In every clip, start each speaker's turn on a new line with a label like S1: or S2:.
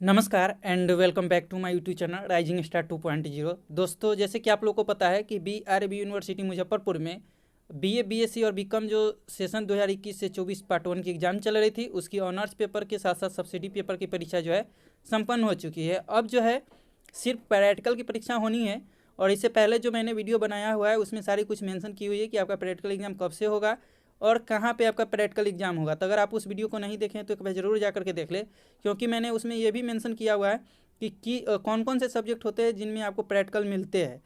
S1: नमस्कार and welcome back to my YouTube channel rising star 2.0। दोस्तों, जैसे कि आप लोगों को पता है कि BRB यूनिवर्सिटी मुजफ्फरपुर में BA BSc और बीकॉम जो सेशन 2021 से 24 पार्ट 1 की एग्ज़ाम चल रही थी, उसकी ऑनर्स पेपर के साथ साथ सब्सिडी पेपर की परीक्षा जो है संपन्न हो चुकी है। अब जो है सिर्फ प्रैक्टिकल की परीक्षा होनी है। और इससे पहले जो मैंने वीडियो बनाया हुआ है उसमें सारी कुछ मेंशन की हुई है कि आपका प्रैक्टिकल एग्जाम कब से होगा और कहाँ पे आपका प्रैक्टिकल एग्जाम होगा। तो अगर आप उस वीडियो को नहीं देखें तो एक बार ज़रूर जा करके देख ले, क्योंकि मैंने उसमें ये भी मेंशन किया हुआ है कि कौन कौन से सब्जेक्ट होते हैं जिनमें आपको प्रैक्टिकल मिलते हैं।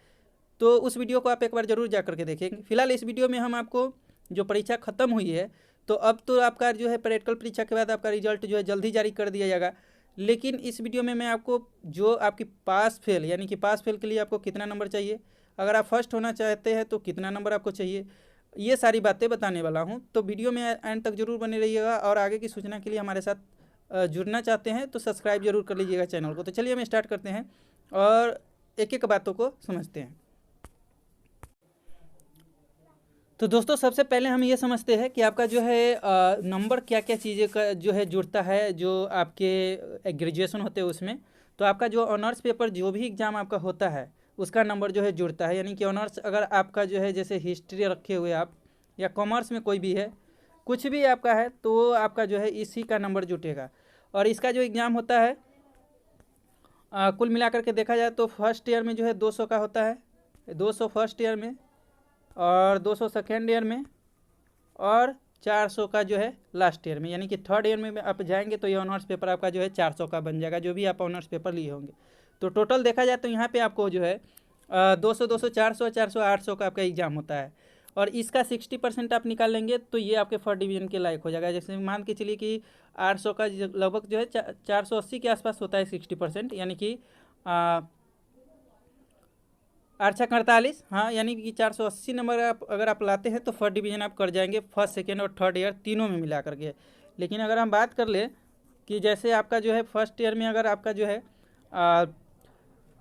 S1: तो उस वीडियो को आप एक बार ज़रूर जा करके देखेंगे। फिलहाल इस वीडियो में हम आपको जो परीक्षा ख़त्म हुई है, तो अब तो आपका जो है प्रैक्टिकल परीक्षा के बाद आपका रिजल्ट जो है जल्द ही जारी कर दिया जाएगा। लेकिन इस वीडियो में मैं आपको जो आपकी पास फेल यानी कि पास फेल के लिए आपको कितना नंबर चाहिए, अगर आप फर्स्ट होना चाहते हैं तो कितना नंबर आपको चाहिए, ये सारी बातें बताने वाला हूँ। तो वीडियो में एंड तक जरूर बने रहिएगा और आगे की सूचना के लिए हमारे साथ जुड़ना चाहते हैं तो सब्सक्राइब जरूर कर लीजिएगा चैनल को। तो चलिए हम स्टार्ट करते हैं और एक एक बातों को समझते हैं। तो दोस्तों, सबसे पहले हम ये समझते हैं कि आपका जो है नंबर क्या क्या चीज़ें का जो है जुड़ता है जो आपके ग्रेजुएशन होते हैं उसमें। तो आपका जो ऑनर्स पेपर जो भी एग्ज़ाम आपका होता है उसका नंबर जो है जुड़ता है। यानी कि ऑनर्स अगर आपका जो है जैसे हिस्ट्री रखे हुए आप या कॉमर्स में कोई भी है, कुछ भी आपका है, तो आपका जो है इसी का नंबर जुटेगा। और इसका जो एग्ज़ाम होता है कुल मिलाकर के देखा जाए तो फर्स्ट ईयर में जो है 200 का होता है, 200 फर्स्ट ईयर में और 200 सेकेंड ईयर में और 400 का जो है लास्ट ईयर में। यानी कि थर्ड ईयर में आप जाएंगे तो ये ऑनर्स पेपर आपका जो है 400 का बन जाएगा, जो भी आप ऑनर्स पेपर लिए होंगे। तो टोटल देखा जाए तो यहाँ पे आपको जो है 200 200 400 400 800 का आपका एग्ज़ाम होता है। और इसका 60% आप निकाल लेंगे तो ये आपके फर्स्ट डिवीजन के लायक हो जाएगा। जैसे मान के चलिए कि 800 का लगभग जो है 480 के आसपास होता है 60%, यानी कि 8×48, हाँ, यानी कि 480 नंबर आप अगर आप लाते हैं तो फर्स्ट डिवीजन आप कर जाएंगे फर्स्ट सेकेंड और थर्ड ईयर तीनों में मिला करके। लेकिन अगर हम बात कर ले कि जैसे आपका जो है फर्स्ट ईयर में अगर आपका जो है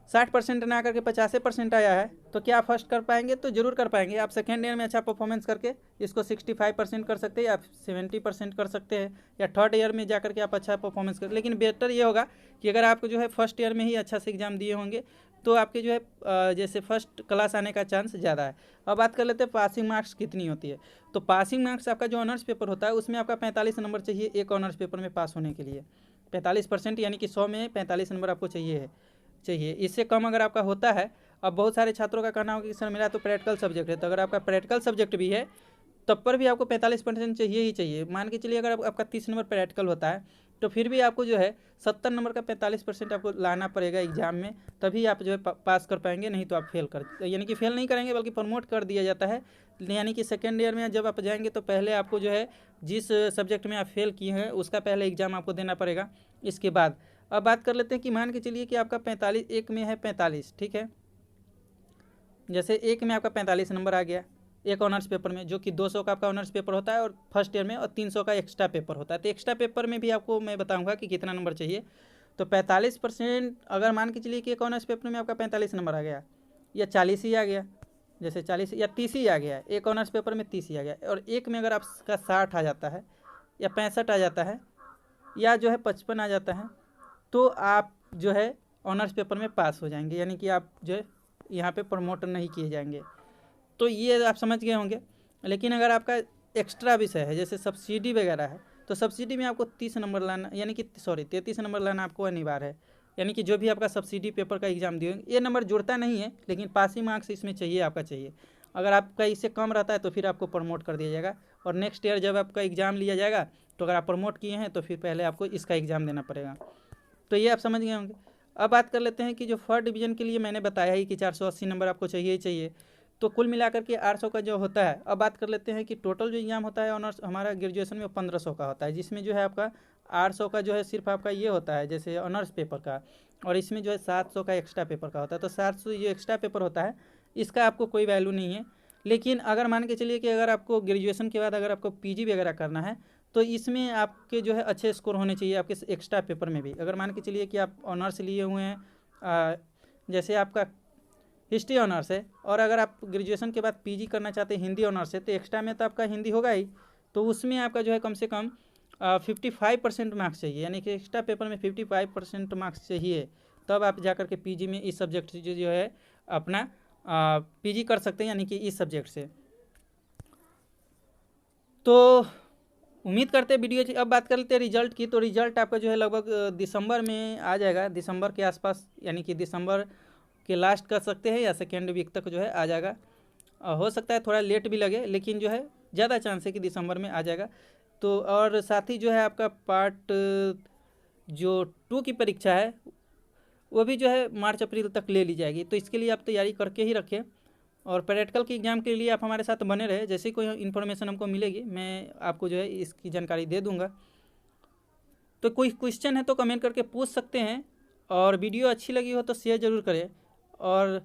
S1: 60% ना करके 50% आया है तो क्या आप फर्स्ट कर पाएंगे? तो जरूर कर पाएंगे। आप सेकेंड ईयर में अच्छा परफॉर्मेंस करके इसको 65% कर सकते हैं या 70% कर सकते हैं, या थर्ड ईयर में जा करके आप अच्छा परफॉर्मेंस कर। लेकिन बेटर ये होगा कि अगर आपको जो है फर्स्ट ईयर में ही अच्छा से एग्जाम दिए होंगे तो आपके जो है जैसे फर्स्ट क्लास आने का चांस ज़्यादा है। अब बात कर लेते हैं पासिंग मार्क्स कितनी होती है। तो पासिंग मार्क्स आपका जो ऑनर्स पेपर होता है उसमें आपका 45 नंबर चाहिए एक ऑनर्स पेपर में पास होने के लिए। 45% यानी कि 100 में 45 नंबर आपको चाहिए। इससे कम अगर आपका होता है, अब बहुत सारे छात्रों का कहना होगा कि सर मेरा तो प्रैक्टिकल सब्जेक्ट है, तो अगर आपका प्रैक्टिकल सब्जेक्ट भी है तब पर भी आपको 45% चाहिए ही चाहिए। मान के चलिए अगर आपका 30 नंबर प्रैक्टिकल होता है तो फिर भी आपको जो है 70 नंबर का 45% आपको लाना पड़ेगा एग्जाम में, तभी आप जो है पास कर पाएंगे, नहीं तो आप फेल कर यानी कि फेल नहीं करेंगे बल्कि प्रमोट कर दिया जाता है। यानी कि सेकेंड ईयर में जब आप जाएंगे तो पहले आपको जो है जिस सब्जेक्ट में आप फेल किए हैं उसका पहले एग्ज़ाम आपको देना पड़ेगा। इसके बाद अब बात कर लेते हैं कि मान के चलिए कि आपका 45 एक में है 45, ठीक है। जैसे एक में आपका 45 नंबर आ गया एक ऑनर्स पेपर में, जो कि 200 का आपका ऑनर्स पेपर होता है और फर्स्ट ईयर में, और 300 का एक्स्ट्रा पेपर होता है। तो एक्स्ट्रा पेपर में भी आपको मैं बताऊंगा कि कितना नंबर चाहिए। तो 45% अगर मान के चलिए कि एक ऑनर्स पेपर में आपका 45 नंबर आ गया या 40 ही आ गया, जैसे 40 या 30 ही आ गया, एक ऑनर्स पेपर में 30 ही आ गया, और एक में अगर आपका 60 आ जाता है या 65 आ जाता है या जो है 55 आ जाता है तो आप जो है ऑनर्स पेपर में पास हो जाएंगे, यानी कि आप जो है यहाँ पे प्रमोट नहीं किए जाएंगे। तो ये आप समझ गए होंगे। लेकिन अगर आपका एक्स्ट्रा विषय है जैसे सब्सिडी वगैरह है तो सब्सिडी में आपको 30 नंबर लाना, यानी कि 33 नंबर लाना आपको अनिवार्य है। यानी कि जो भी आपका सब्सिडी पेपर का एग्जाम दिए ये नंबर जुड़ता नहीं है, लेकिन पासिंग मार्क्स इसमें चाहिए आपका चाहिए। अगर आपका इससे कम रहता है तो फिर आपको प्रमोट कर दिया जाएगा, और नेक्स्ट ईयर जब आपका एग्ज़ाम लिया जाएगा तो अगर आप प्रमोट किए हैं तो फिर पहले आपको इसका एग्ज़ाम देना पड़ेगा। तो ये आप समझ गए होंगे। अब बात कर लेते हैं कि जो फर्स्ट डिवीजन के लिए मैंने बताया ही कि 480 नंबर आपको चाहिए ही चाहिए, तो कुल मिलाकर के 800 का जो होता है। अब बात कर लेते हैं कि टोटल जो एग्ज़ाम होता है ऑनर्स हमारा ग्रेजुएशन में 1500 का होता है, जिसमें जो है आपका 800 का जो है सिर्फ आपका ये होता है जैसे ऑनर्स पेपर का, और इसमें जो है 700 का एक्स्ट्रा पेपर का होता है। तो 700 जो एक्स्ट्रा पेपर होता है इसका आपको कोई वैल्यू नहीं है। लेकिन अगर मान के चलिए कि अगर आपको ग्रेजुएशन के बाद अगर आपको पीजी वगैरह करना है तो इसमें आपके जो है अच्छे स्कोर होने चाहिए आपके एक्स्ट्रा पेपर में भी। अगर मान के चलिए कि आप ऑनर्स लिए हुए हैं जैसे आपका हिस्ट्री ऑनर्स है, और अगर आप ग्रेजुएशन के बाद पीजी करना चाहते हैं हिंदी ऑनर्स है, तो एक्स्ट्रा में तो आपका हिंदी होगा ही, तो उसमें आपका जो है कम से कम 55% मार्क्स चाहिए, यानी कि एक्स्ट्रा पेपर में 55% मार्क्स चाहिए, तब आप जाकर के पीजी में इस सब्जेक्ट से जो है अपना पीजी कर सकते हैं, यानी कि इस सब्जेक्ट से। तो उम्मीद करते हैं वीडियो। अब बात कर लेते हैं रिजल्ट की। तो रिजल्ट आपका जो है लगभग दिसंबर में आ जाएगा, दिसंबर के आसपास, यानी कि दिसंबर के लास्ट कर सकते हैं या सेकेंड वीक तक जो है आ जाएगा। हो सकता है थोड़ा लेट भी लगे, लेकिन जो है ज़्यादा चांस है कि दिसंबर में आ जाएगा। तो और साथ ही जो है आपका पार्ट जो 2 की परीक्षा है वो भी जो है मार्च अप्रैल तक ले ली जाएगी। तो इसके लिए आप तैयारी करके ही रखें, और प्रैक्टिकल के एग्ज़ाम के लिए आप हमारे साथ बने रहे। जैसे ही कोई इन्फॉर्मेशन हमको मिलेगी मैं आपको जो है इसकी जानकारी दे दूंगा। तो कोई क्वेश्चन है तो कमेंट करके पूछ सकते हैं, और वीडियो अच्छी लगी हो तो शेयर ज़रूर करें। और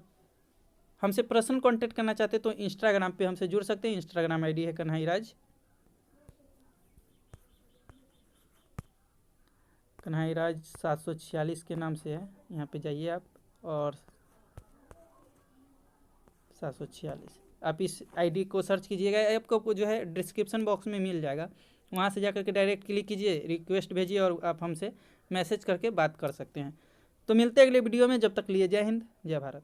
S1: हमसे पर्सनल कांटेक्ट करना चाहते तो इंस्टाग्राम पे हमसे जुड़ सकते हैं। इंस्टाग्राम आईडी है कन्हाईराज 746 के नाम से है। यहाँ पे जाइए आप, और 746 आप इस आईडी को सर्च कीजिएगा, आपको जो है डिस्क्रिप्शन बॉक्स में मिल जाएगा। वहाँ से जाकर के डायरेक्ट क्लिक कीजिए, रिक्वेस्ट भेजिए, और आप हमसे मैसेज करके बात कर सकते हैं। तो मिलते हैं अगले वीडियो में, जब तक लिए जय हिंद जय भारत।